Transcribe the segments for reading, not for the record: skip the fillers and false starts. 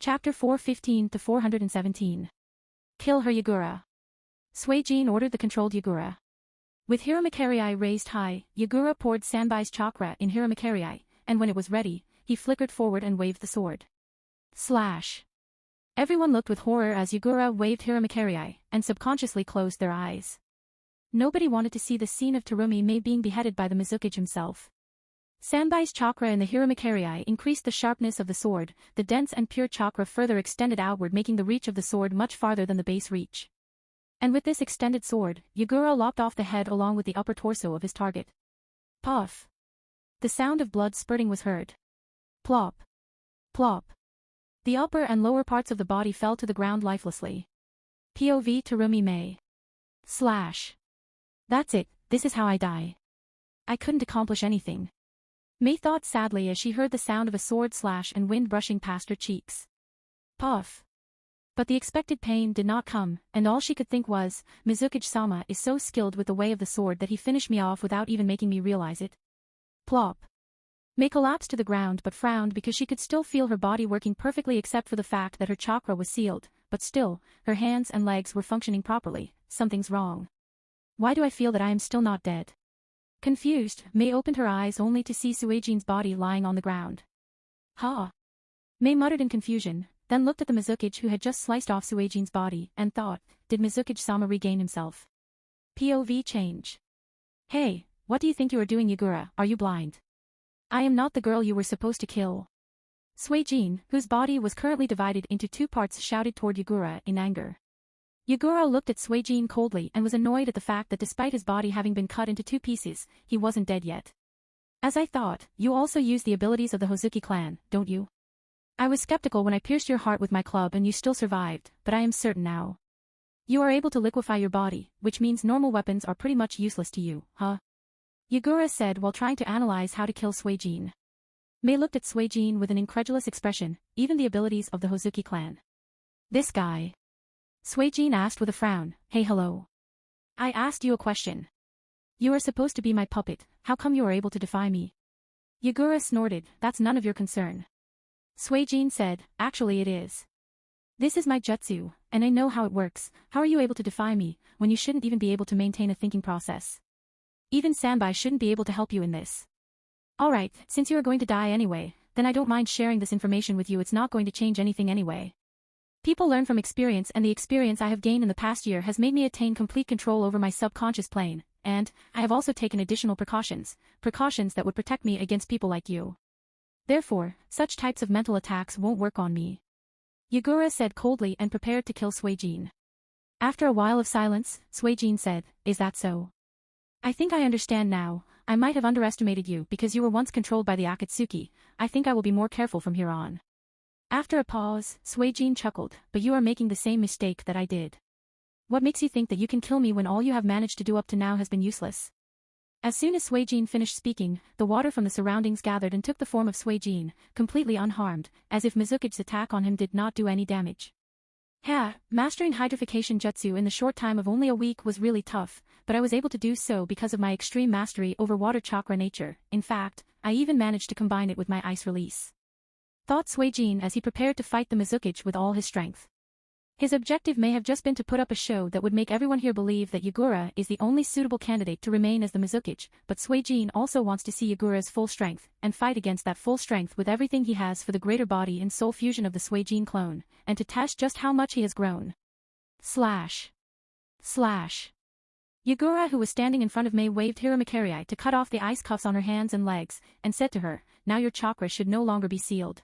Chapter 415 to 417. Kill her Yagura. Suijin ordered the controlled Yagura. With Hiramakarei raised high, Yagura poured Sanbai's chakra in Hiramakarei, and when it was ready, he flickered forward and waved the sword. Slash. Everyone looked with horror as Yagura waved Hiramakarei, and subconsciously closed their eyes. Nobody wanted to see the scene of Terumi Mei being beheaded by the Mizukage himself. Sanbai's chakra in the Hiramakarei increased the sharpness of the sword, the dense and pure chakra further extended outward, making the reach of the sword much farther than the base reach. And with this extended sword, Yagura lopped off the head along with the upper torso of his target. Puff. The sound of blood spurting was heard. Plop. Plop. The upper and lower parts of the body fell to the ground lifelessly. POV Terumi Mei. Slash. That's it, this is how I die. I couldn't accomplish anything. Mei thought sadly as she heard the sound of a sword slash and wind brushing past her cheeks. Puff. But the expected pain did not come, and all she could think was, Mizukage-sama is so skilled with the way of the sword that he finished me off without even making me realize it. Plop. Mei collapsed to the ground but frowned because she could still feel her body working perfectly except for the fact that her chakra was sealed, but still, her hands and legs were functioning properly. Something's wrong. Why do I feel that I am still not dead? Confused, Mei opened her eyes only to see Suijin's body lying on the ground. Ha! Mei muttered in confusion, then looked at the Mizukage who had just sliced off Suijin's body, and thought, did Mizukage-sama regain himself? POV change. Hey, what do you think you are doing, Yagura? Are you blind? I am not the girl you were supposed to kill. Suijin, whose body was currently divided into two parts, shouted toward Yagura in anger. Yagura looked at Suijin coldly and was annoyed at the fact that despite his body having been cut into two pieces, he wasn't dead yet. As I thought, you also use the abilities of the Hozuki clan, don't you? I was skeptical when I pierced your heart with my club and you still survived, but I am certain now. You are able to liquefy your body, which means normal weapons are pretty much useless to you, huh? Yagura said while trying to analyze how to kill Suijin. Mei looked at Suijin with an incredulous expression, even the abilities of the Hozuki clan. This guy. Suijin asked with a frown, hey hello. I asked you a question. You are supposed to be my puppet, how come you are able to defy me? Yagura snorted, that's none of your concern. Suijin said, actually it is. This is my jutsu, and I know how it works. How are you able to defy me, when you shouldn't even be able to maintain a thinking process? Even Sanbai shouldn't be able to help you in this. Alright, since you are going to die anyway, then I don't mind sharing this information with you. It's not going to change anything anyway. People learn from experience, and the experience I have gained in the past year has made me attain complete control over my subconscious plane, and I have also taken additional precautions that would protect me against people like you. Therefore, such types of mental attacks won't work on me. Yagura said coldly and prepared to kill Suijin. After a while of silence, Suijin said, is that so? I think I understand now. I might have underestimated you because you were once controlled by the Akatsuki. I think I will be more careful from here on. After a pause, Suijin chuckled, but you are making the same mistake that I did. What makes you think that you can kill me when all you have managed to do up to now has been useless? As soon as Suijin finished speaking, the water from the surroundings gathered and took the form of Suijin, completely unharmed, as if Mizukage's attack on him did not do any damage. Mastering hydrification jutsu in the short time of only a week was really tough, but I was able to do so because of my extreme mastery over water chakra nature. In fact, I even managed to combine it with my ice release. Thought Suijin as he prepared to fight the Mizukage with all his strength. His objective may have just been to put up a show that would make everyone here believe that Yagura is the only suitable candidate to remain as the Mizukage, but Suijin also wants to see Yagura's full strength, and fight against that full strength with everything he has for the greater body and soul fusion of the Suijin clone, and to test just how much he has grown. Slash. Slash. Yagura, who was standing in front of Mei, waved Hiramakarei to cut off the ice cuffs on her hands and legs, and said to her, now your chakra should no longer be sealed.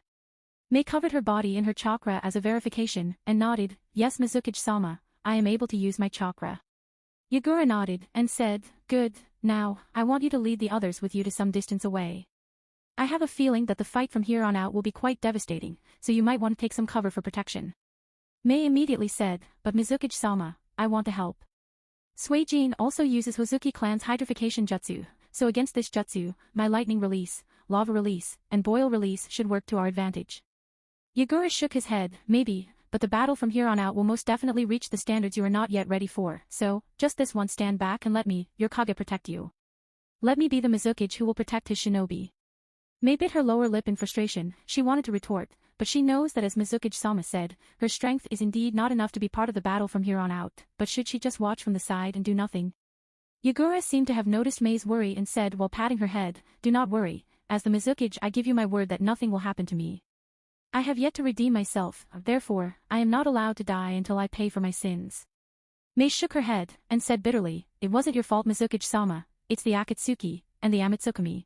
Mei covered her body in her chakra as a verification, and nodded, yes Mizukage-sama, I am able to use my chakra. Yagura nodded, and said, good, now, I want you to lead the others with you to some distance away. I have a feeling that the fight from here on out will be quite devastating, so you might want to take some cover for protection. Mei immediately said, but Mizukage-sama, I want to help. Suijin also uses Hozuki clan's hydrification jutsu, so against this jutsu, my lightning release, lava release, and boil release should work to our advantage. Yagura shook his head, maybe, but the battle from here on out will most definitely reach the standards you are not yet ready for, so, just this once stand back and let me, your Kage, protect you. Let me be the Mizukage who will protect his shinobi. Mei bit her lower lip in frustration. She wanted to retort, but she knows that as Mizukage-sama said, her strength is indeed not enough to be part of the battle from here on out, but should she just watch from the side and do nothing? Yagura seemed to have noticed Mei's worry and said while patting her head, "Do not worry, as the Mizukage I give you my word that nothing will happen to me. I have yet to redeem myself, therefore, I am not allowed to die until I pay for my sins." Mei shook her head, and said bitterly, "It wasn't your fault Mizukage-sama, it's the Akatsuki, and the Amitsukami."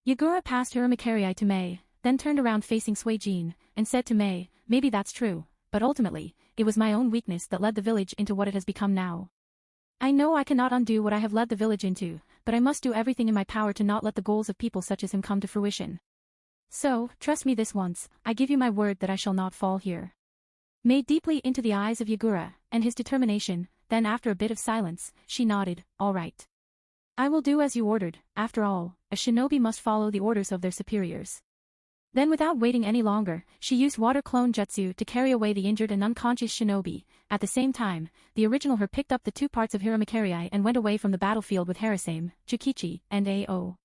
Yagura passed Hiramakerii to Mei, then turned around facing Suijin, and said to Mei, "Maybe that's true, but ultimately, it was my own weakness that led the village into what it has become now. I know I cannot undo what I have led the village into, but I must do everything in my power to not let the goals of people such as him come to fruition. So, trust me this once, I give you my word that I shall not fall here." Mei deeply into the eyes of Yagura, and his determination, then after a bit of silence, she nodded, "All right. I will do as you ordered, after all, a shinobi must follow the orders of their superiors." Then without waiting any longer, she used water clone jutsu to carry away the injured and unconscious shinobi. At the same time, the original her picked up the 2 parts of Hiramakerii and went away from the battlefield with Harasame, Chukichi, and Ao.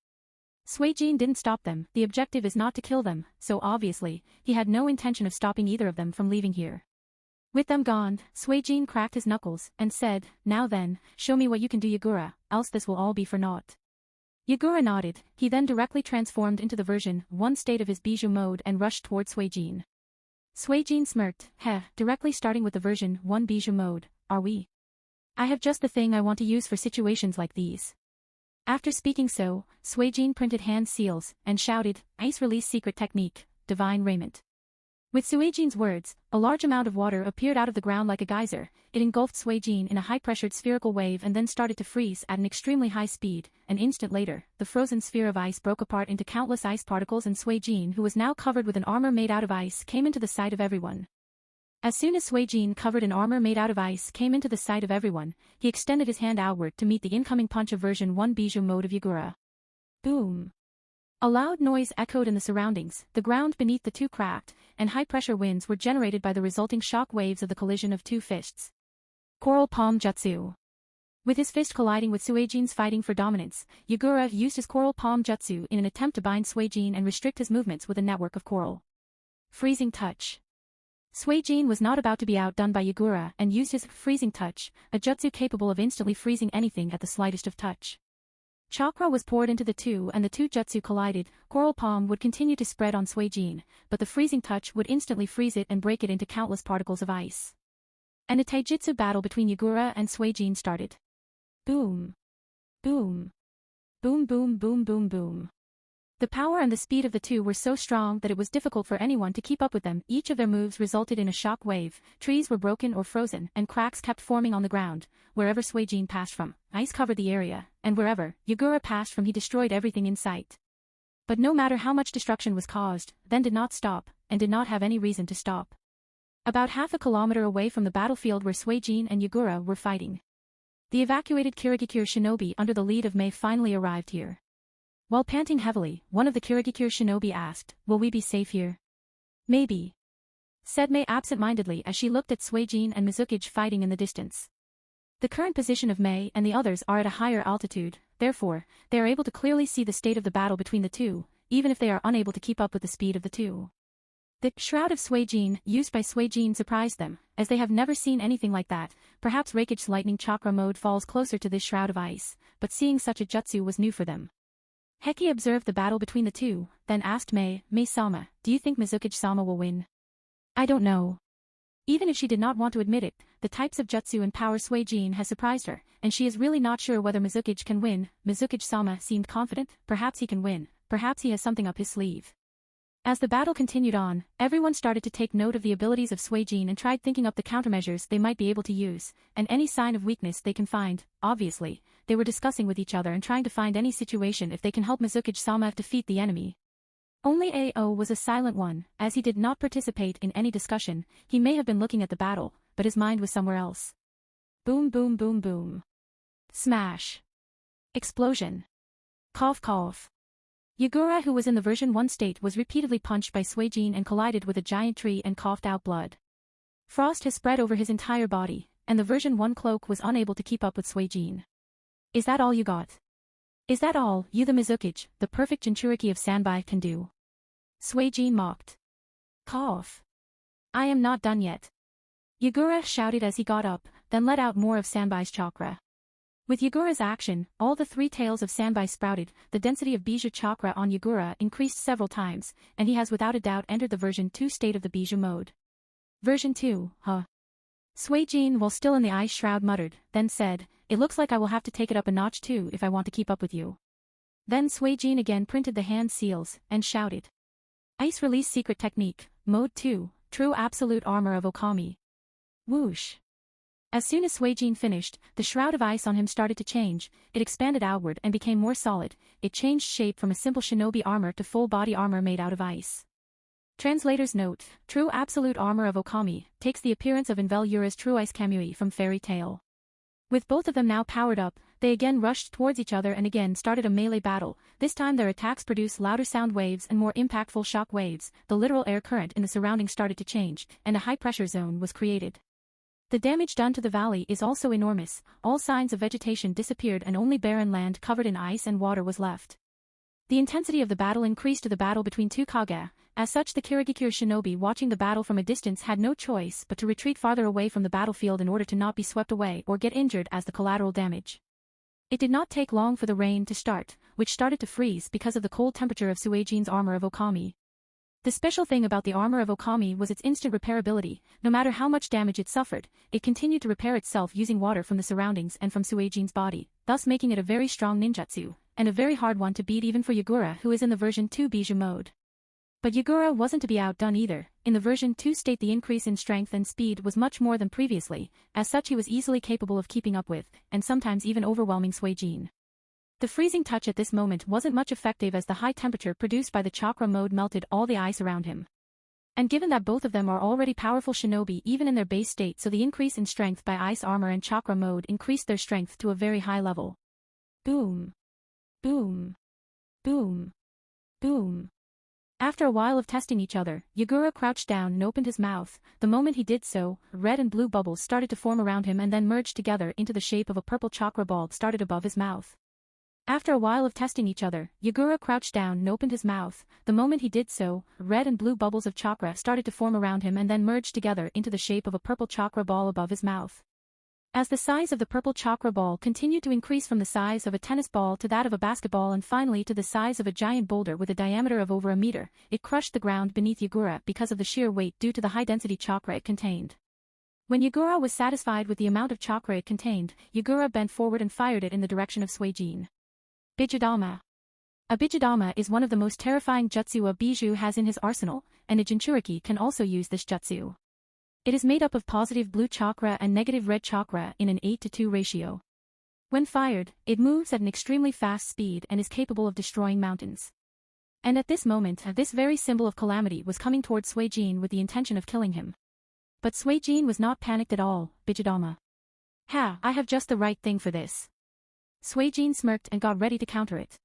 Suijin didn't stop them, the objective is not to kill them, so obviously, he had no intention of stopping either of them from leaving here. With them gone, Suijin cracked his knuckles, and said, "Now then, show me what you can do Yagura, else this will all be for naught." Yagura nodded, he then directly transformed into the version 1 state of his bijou mode and rushed toward Suijin. Suijin smirked, directly starting with the version 1 bijou mode, are we? I have just the thing I want to use for situations like these. After speaking so, Suijin printed hand seals, and shouted, "Ice release secret technique, divine raiment." With Suijin's words, a large amount of water appeared out of the ground like a geyser, it engulfed Suijin in a high-pressured spherical wave and then started to freeze at an extremely high speed. An instant later, the frozen sphere of ice broke apart into countless ice particles and Suijin, who was now covered with an armor made out of ice, came into the sight of everyone. As soon as Suijin covered in armor made out of ice came into the sight of everyone, he extended his hand outward to meet the incoming punch of version 1 bijou mode of Yagura. Boom! A loud noise echoed in the surroundings, the ground beneath the 2 cracked, and high-pressure winds were generated by the resulting shock waves of the collision of 2 fists. Coral Palm Jutsu. With his fist colliding with Suijin's fighting for dominance, Yagura used his Coral Palm Jutsu in an attempt to bind Suijin and restrict his movements with a network of coral. Freezing Touch. Suijin was not about to be outdone by Yagura and used his Freezing Touch, a jutsu capable of instantly freezing anything at the slightest of touch. Chakra was poured into the 2 and the 2 jutsu collided. Coral Palm would continue to spread on Suijin, but the Freezing Touch would instantly freeze it and break it into countless particles of ice. And a taijutsu battle between Yagura and Suijin started. Boom. Boom. Boom boom boom boom boom. The power and the speed of the 2 were so strong that it was difficult for anyone to keep up with them. Each of their moves resulted in a shock wave, trees were broken or frozen, and cracks kept forming on the ground. Wherever Suijin passed from, ice covered the area, and wherever Yagura passed from he destroyed everything in sight. But no matter how much destruction was caused, then did not stop, and did not have any reason to stop. About half a kilometer away from the battlefield where Suijin and Yagura were fighting, the evacuated Kirigikure shinobi under the lead of Mei finally arrived here. While panting heavily, one of the Kirigikure shinobi asked, "Will we be safe here?" "Maybe," said Mei absent-mindedly as she looked at Suijin and Mizukage fighting in the distance. The current position of Mei and the others are at a higher altitude, therefore, they are able to clearly see the state of the battle between the 2, even if they are unable to keep up with the speed of the 2. The Shroud of Suijin used by Suijin surprised them, as they have never seen anything like that. Perhaps Reikage's lightning chakra mode falls closer to this Shroud of Ice, but seeing such a jutsu was new for them. Heki observed the battle between the 2, then asked Mei-sama, "Do you think Mizukage-sama will win?" "I don't know." Even if she did not want to admit it, the types of jutsu and power Suijin has surprised her, and she is really not sure whether Mizukage can win. Mizukage-sama seemed confident, perhaps he can win, perhaps he has something up his sleeve. As the battle continued on, everyone started to take note of the abilities of Suijin and tried thinking up the countermeasures they might be able to use, and any sign of weakness they can find. Obviously, they were discussing with each other and trying to find any situation if they can help Mizukage-sama defeat the enemy. Only Ao was a silent one, as he did not participate in any discussion. He may have been looking at the battle, but his mind was somewhere else. Boom boom boom boom. Smash. Explosion. Cough cough. Yagura, who was in the version 1 state, was repeatedly punched by Suijin and collided with a giant tree and coughed out blood. Frost has spread over his entire body, and the version 1 cloak was unable to keep up with Suijin. "Is that all you got? Is that all you the Mizukage, the perfect Jinchuriki of Sanbai, can do?" Suijin mocked. Cough. I am not done yet. Yagura shouted as he got up, then let out more of Sanbai's chakra. With Yagura's action, all the three tails of Sanbai sprouted, the density of Bijou chakra on Yagura increased several times, and he has without a doubt entered the version 2 state of the Bijou mode. Version 2, huh? Suijin, while still in the ice shroud, muttered, then said, "It looks like I will have to take it up a notch too if I want to keep up with you." Then Suijin again printed the hand seals, and shouted. Ice Release Secret Technique, Mode 2, True Absolute Armor of Okami. Whoosh. As soon as Suijin finished, the shroud of ice on him started to change, it expanded outward and became more solid, it changed shape from a simple shinobi armor to full body armor made out of ice. Translator's note, True Absolute Armor of Okami, takes the appearance of Invel Yura's True Ice Kamui from Fairy Tail. With both of them now powered up, they again rushed towards each other and again started a melee battle. This time their attacks produced louder sound waves and more impactful shock waves, the literal air current in the surroundings started to change, and a high-pressure zone was created. The damage done to the valley is also enormous, all signs of vegetation disappeared and only barren land covered in ice and water was left. The intensity of the battle increased to the battle between two Kage. As such, the Kirigikure shinobi watching the battle from a distance had no choice but to retreat farther away from the battlefield in order to not be swept away or get injured as the collateral damage. It did not take long for the rain to start, which started to freeze because of the cold temperature of Suijin's armor of Okami. The special thing about the armor of Okami was its instant repairability. No matter how much damage it suffered, it continued to repair itself using water from the surroundings and from Suijin's body, thus making it a very strong ninjutsu, and a very hard one to beat even for Yagura, who is in the version 2 Bijou mode. But Yagura wasn't to be outdone either. In the version 2 state, the increase in strength and speed was much more than previously, as such he was easily capable of keeping up with, and sometimes even overwhelming Suijin. The freezing touch at this moment wasn't much effective as the high temperature produced by the chakra mode melted all the ice around him. And given that both of them are already powerful shinobi even in their base state, so the increase in strength by ice armor and chakra mode increased their strength to a very high level. Boom. Boom. Boom. Boom. After a while of testing each other, Yagura crouched down and opened his mouth. The moment he did so, red and blue bubbles started to form around him and then merged together into the shape of a purple chakra ball started above his mouth. After a while of testing each other, Yagura crouched down and opened his mouth. The moment he did so, red and blue bubbles of chakra started to form around him and then merged together into the shape of a purple chakra ball above his mouth. As the size of the purple chakra ball continued to increase from the size of a tennis ball to that of a basketball and finally to the size of a giant boulder with a diameter of over a meter, it crushed the ground beneath Yagura because of the sheer weight due to the high-density chakra it contained. When Yagura was satisfied with the amount of chakra it contained, Yagura bent forward and fired it in the direction of Suijin. Bijudama. A Bijudama is one of the most terrifying jutsu a Bijou has in his arsenal, and a Jinchuriki can also use this jutsu. It is made up of positive blue chakra and negative red chakra in an 8:2 ratio. When fired, it moves at an extremely fast speed and is capable of destroying mountains. And at this moment, this very symbol of calamity was coming towards Suijin with the intention of killing him. But Suijin was not panicked at all. Bijudama. Ha, I have just the right thing for this. Suijin smirked and got ready to counter it.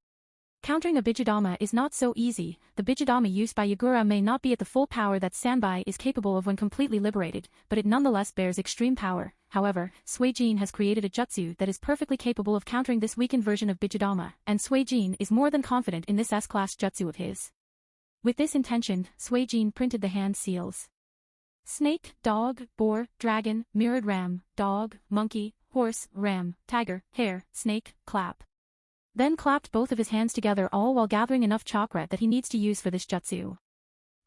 Countering a Bijudama is not so easy. The Bijudama used by Yagura may not be at the full power that Sanbai is capable of when completely liberated, but it nonetheless bears extreme power. However, Suijin has created a jutsu that is perfectly capable of countering this weakened version of Bijudama, and Suijin is more than confident in this S-class jutsu of his. With this intention, Suijin printed the hand seals. Snake, dog, boar, dragon, mirrored ram, dog, monkey, horse, ram, tiger, hare, snake, clap. Then clapped both of his hands together, all while gathering enough chakra that he needs to use for this jutsu.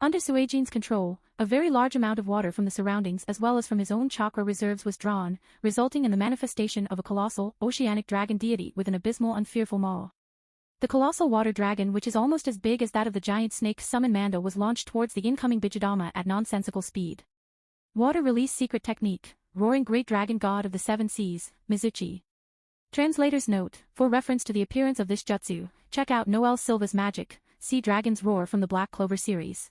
Under Suijin's control, a very large amount of water from the surroundings as well as from his own chakra reserves was drawn, resulting in the manifestation of a colossal, oceanic dragon deity with an abysmal and fearful maw. The colossal water dragon, which is almost as big as that of the giant snake summon Mando, was launched towards the incoming Bijudama at nonsensical speed. Water Release Secret Technique, Roaring Great Dragon God of the Seven Seas, Mizuchi. Translator's note, for reference to the appearance of this jutsu, check out Noel Silva's Magic, see Dragon's Roar from the Black Clover series.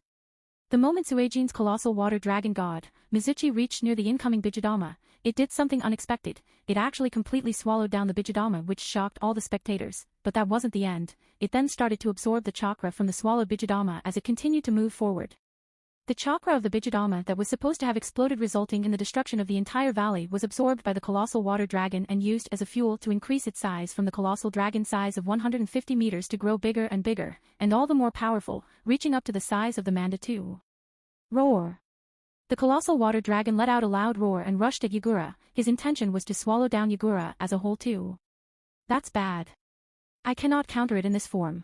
The moment Suijin's colossal water dragon god, Mizuchi, reached near the incoming Bijudama, it did something unexpected. It actually completely swallowed down the Bijudama, which shocked all the spectators, but that wasn't the end. It then started to absorb the chakra from the swallowed Bijudama as it continued to move forward. The chakra of the Bijudama that was supposed to have exploded resulting in the destruction of the entire valley was absorbed by the colossal water dragon and used as a fuel to increase its size from the colossal dragon size of 150 meters to grow bigger and bigger, and all the more powerful, reaching up to the size of the Manda too. Roar. The colossal water dragon let out a loud roar and rushed at Yagura. His intention was to swallow down Yagura as a whole too. That's bad. I cannot counter it in this form,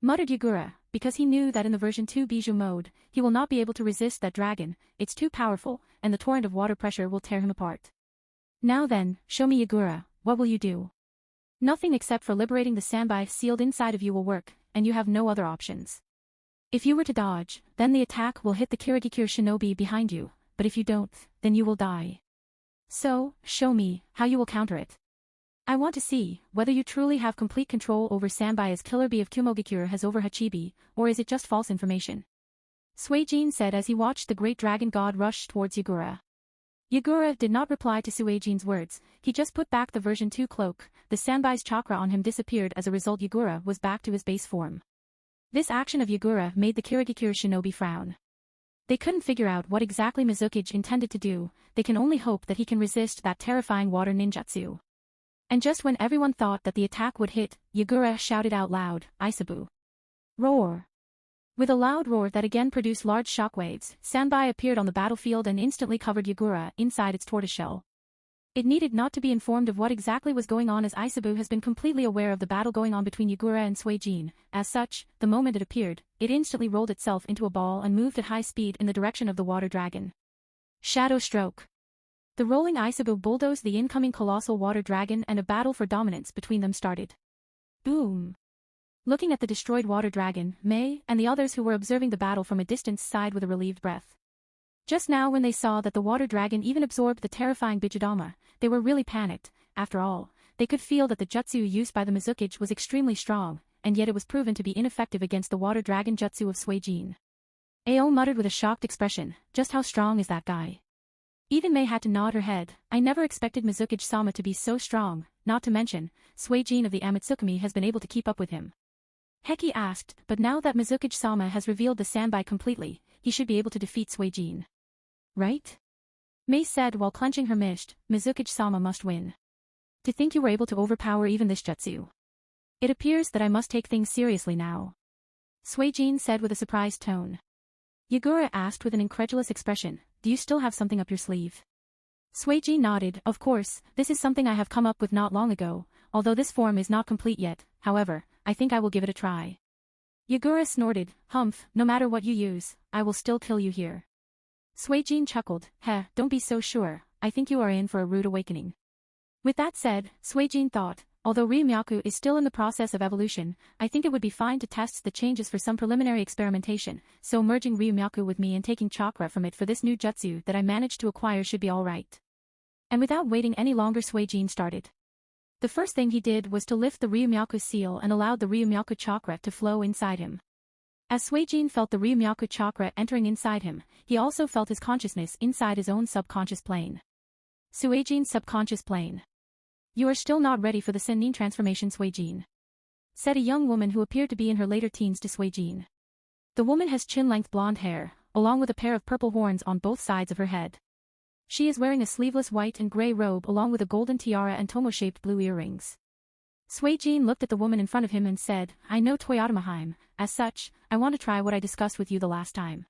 muttered Yagura, because he knew that in the version 2 Bijou mode, he will not be able to resist that dragon. It's too powerful, and the torrent of water pressure will tear him apart. Now then, show me Yagura, what will you do? Nothing except for liberating the sandby sealed inside of you will work, and you have no other options. If you were to dodge, then the attack will hit the Kirigikure shinobi behind you, but if you don't, then you will die. So, show me how you will counter it. I want to see whether you truly have complete control over Sandbai as Killer Bee of Kumogakure has over Hachibi, or is it just false information? Suijin said as he watched the great dragon god rush towards Yagura. Yagura did not reply to Suijin's words, he just put back the version 2 cloak. The Sandbai's chakra on him disappeared. As a result, Yagura was back to his base form. This action of Yagura made the Kirigikure shinobi frown. They couldn't figure out what exactly Mizuki's intended to do. They can only hope that he can resist that terrifying water ninjutsu. And just when everyone thought that the attack would hit, Yagura shouted out loud, Isabu. Roar. With a loud roar that again produced large shockwaves, Sandbai appeared on the battlefield and instantly covered Yagura inside its tortoiseshell. It needed not to be informed of what exactly was going on, as Isabu has been completely aware of the battle going on between Yagura and Suijin. As such, the moment it appeared, it instantly rolled itself into a ball and moved at high speed in the direction of the water dragon. Shadow stroke. The rolling Isabu bulldozed the incoming colossal water dragon, and a battle for dominance between them started. Boom. Looking at the destroyed water dragon, Mei and the others who were observing the battle from a distance sighed with a relieved breath. Just now when they saw that the water dragon even absorbed the terrifying Bijudama, they were really panicked. After all, they could feel that the jutsu used by the Mizuki was extremely strong, and yet it was proven to be ineffective against the water dragon jutsu of Suijin. Ao muttered with a shocked expression, just how strong is that guy? Even Mei had to nod her head. I never expected Mizuki-sama to be so strong, not to mention, Suijin of the Amatsukami has been able to keep up with him. Heki asked, but now that Mizuki-sama has revealed the Sandbai completely, he should be able to defeat Suijin. Right? Mei said while clenching her fist, Mizuki-sama must win. To think you were able to overpower even this jutsu. It appears that I must take things seriously now. Suijin said with a surprised tone. Yagura asked with an incredulous expression, do you still have something up your sleeve? Suijin nodded, of course, this is something I have come up with not long ago, although this form is not complete yet, however, I think I will give it a try. Yagura snorted, humph, no matter what you use, I will still kill you here. Suijin chuckled, don't be so sure, I think you are in for a rude awakening. With that said, Suijin thought, although Ryumyaku is still in the process of evolution, I think it would be fine to test the changes for some preliminary experimentation, so merging Ryumyaku with me and taking chakra from it for this new jutsu that I managed to acquire should be alright. And without waiting any longer, Suijin started. The first thing he did was to lift the Ryumyaku seal and allowed the Ryumyaku chakra to flow inside him. As Suijin felt the Ryumyaku chakra entering inside him, he also felt his consciousness inside his own subconscious plane. Suijin's subconscious plane. You are still not ready for the Sennin transformation, Suijin, said a young woman who appeared to be in her later teens to Suijin. The woman has chin-length blonde hair, along with a pair of purple horns on both sides of her head. She is wearing a sleeveless white and gray robe along with a golden tiara and tomo-shaped blue earrings. Suijin looked at the woman in front of him and said, I know Toyotamahime, as such, I want to try what I discussed with you the last time.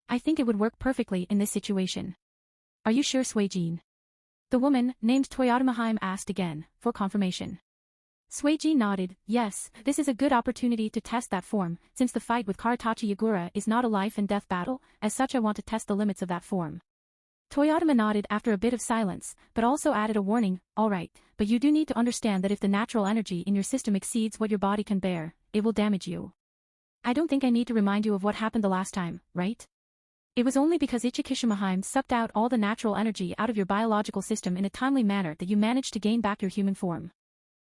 I think it would work perfectly in this situation. Are you sure, Suijin? The woman, named Toyotamahime, asked again, for confirmation. Suijin nodded, yes, this is a good opportunity to test that form, since the fight with Karatachi Yagura is not a life and death battle, as such I want to test the limits of that form. Toyotama nodded after a bit of silence, but also added a warning, alright, but you do need to understand that if the natural energy in your system exceeds what your body can bear, it will damage you. I don't think I need to remind you of what happened the last time, right? It was only because Ichikishimahime sucked out all the natural energy out of your biological system in a timely manner that you managed to gain back your human form.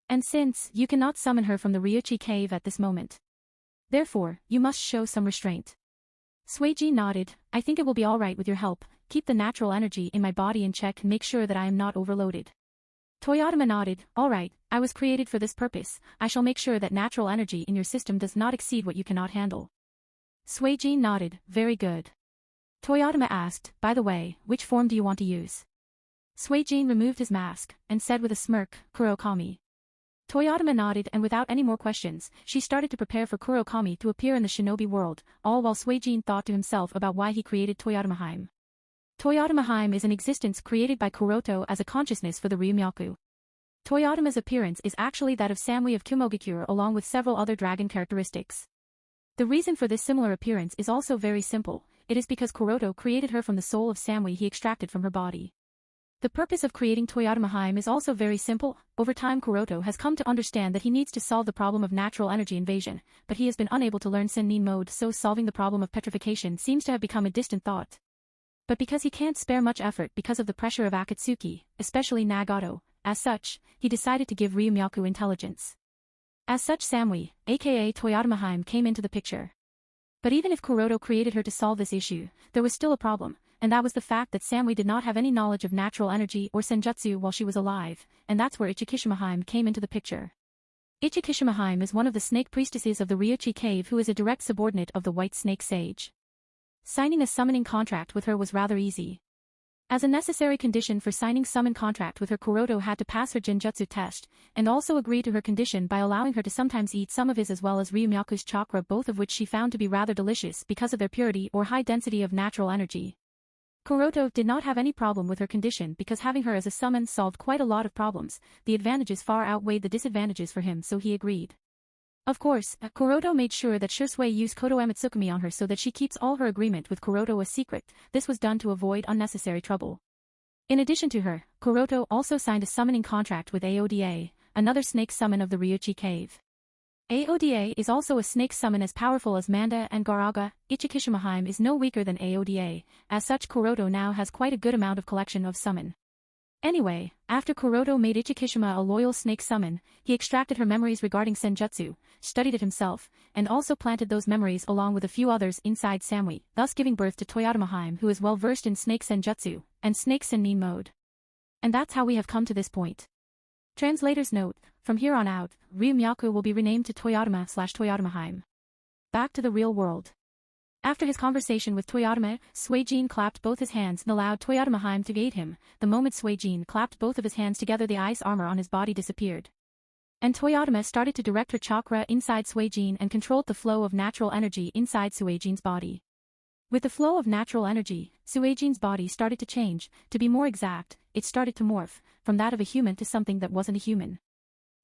And since you cannot summon her from the Ryuchi cave at this moment, therefore, you must show some restraint. Suijin nodded, I think it will be alright with your help, keep the natural energy in my body in check and make sure that I am not overloaded. Toyotama nodded, alright, I was created for this purpose, I shall make sure that natural energy in your system does not exceed what you cannot handle. Suijin nodded, very good. Toyotama asked, by the way, which form do you want to use? Suijin removed his mask, and said with a smirk, Kurokami. Toyotama nodded and without any more questions, she started to prepare for Kurokami to appear in the shinobi world, all while Suijin thought to himself about why he created Toyotamahime. Toyotamahime is an existence created by Kuroto as a consciousness for the Ryumyaku. Toyotama's appearance is actually that of Samui of Kumogakure along with several other dragon characteristics. The reason for this similar appearance is also very simple, it is because Kuroto created her from the soul of Samui he extracted from her body. The purpose of creating Toyotamahime is also very simple. Over time Kuroto has come to understand that he needs to solve the problem of natural energy invasion, but he has been unable to learn Sennin mode, so solving the problem of petrification seems to have become a distant thought. But because he can't spare much effort because of the pressure of Akatsuki, especially Nagato, as such, he decided to give Ryumyaku intelligence. As such Samui, aka Toyotamahime, came into the picture. But even if Kuroto created her to solve this issue, there was still a problem, and that was the fact that Samui did not have any knowledge of natural energy or senjutsu while she was alive, and that's where Ichikishimahime came into the picture. Ichikishimahime is one of the snake priestesses of the Ryuchi cave who is a direct subordinate of the White Snake Sage. Signing a summoning contract with her was rather easy. As a necessary condition for signing summon contract with her, Kuroto had to pass her Genjutsu test, and also agree to her condition by allowing her to sometimes eat some of his as well as Ryumyaku's chakra, both of which she found to be rather delicious because of their purity or high density of natural energy. Kuroto did not have any problem with her condition because having her as a summon solved quite a lot of problems, the advantages far outweighed the disadvantages for him, so he agreed. Of course, Kuroto made sure that Shisui used Koto Ematsukumi on her so that she keeps all her agreement with Kuroto a secret. This was done to avoid unnecessary trouble. In addition to her, Kuroto also signed a summoning contract with Aoda, another snake summon of the Ryuchi cave. Aoda is also a snake summon as powerful as Manda and Garaga. Ichikishimahime is no weaker than Aoda, as such Kuroto now has quite a good amount of collection of summon. Anyway, after Kuroto made Ichikishima a loyal snake summon, he extracted her memories regarding senjutsu, studied it himself, and also planted those memories along with a few others inside Samui, thus giving birth to Toyotamahime, who is well versed in snake senjutsu and snake sennin mode. And that's how we have come to this point. Translator's note, from here on out, Ryumyaku will be renamed to Toyotama/Toyotamahime. Back to the real world. After his conversation with Toyotama, Suijin clapped both his hands and allowed Toyotamahime to aid him. The moment Suijin clapped both of his hands together, the ice armor on his body disappeared. And Toyotama started to direct her chakra inside Suijin and controlled the flow of natural energy inside Suijin's body. With the flow of natural energy, Suijin's body started to change. To be more exact, it started to morph, from that of a human to something that wasn't a human.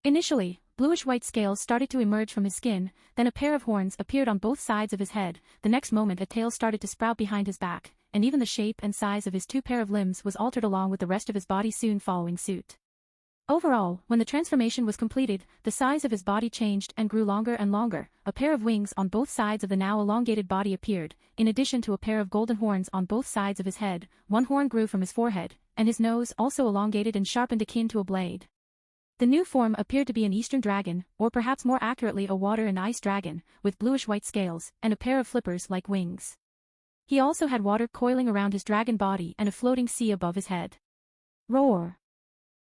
Initially, bluish-white scales started to emerge from his skin, then a pair of horns appeared on both sides of his head, the next moment a tail started to sprout behind his back, and even the shape and size of his two pair of limbs was altered along with the rest of his body soon following suit. Overall, when the transformation was completed, the size of his body changed and grew longer and longer. A pair of wings on both sides of the now elongated body appeared, in addition to a pair of golden horns on both sides of his head. One horn grew from his forehead, and his nose also elongated and sharpened akin to a blade. The new form appeared to be an eastern dragon, or perhaps more accurately a water and ice dragon, with bluish-white scales, and a pair of flippers like wings. He also had water coiling around his dragon body and a floating sea above his head. Roar!